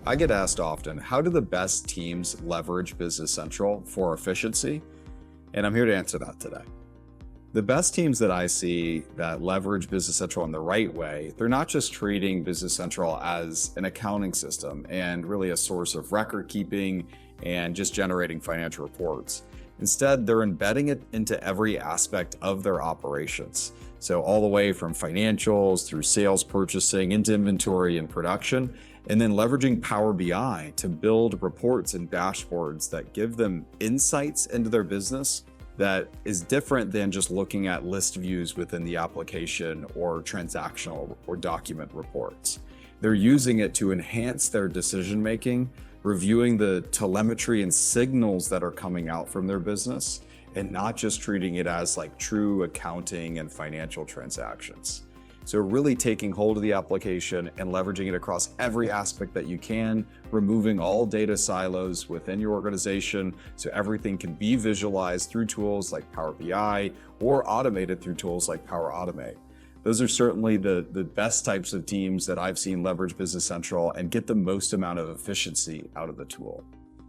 I get asked often, how do the best teams leverage Business Central for efficiency? And I'm here to answer that today. The best teams that I see that leverage Business Central in the right way, they're not just treating Business Central as an accounting system and really a source of record keeping and just generating financial reports. Instead, they're embedding it into every aspect of their operations. So all the way from financials through sales, purchasing, into inventory and production, and then leveraging Power BI to build reports and dashboards that give them insights into their business that is different than just looking at list views within the application or transactional or document reports. They're using it to enhance their decision-making, reviewing the telemetry and signals that are coming out from their business, and not just treating it as like true accounting and financial transactions. So really taking hold of the application and leveraging it across every aspect that you can, removing all data silos within your organization so everything can be visualized through tools like Power BI or automated through tools like Power Automate. Those are certainly the best types of teams that I've seen leverage Business Central and get the most amount of efficiency out of the tool.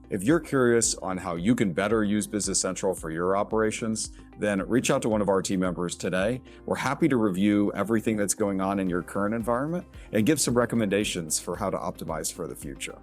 If you're curious on how you can better use Business Central for your operations, then reach out to one of our team members today. We're happy to review everything that's going on in your current environment and give some recommendations for how to optimize for the future.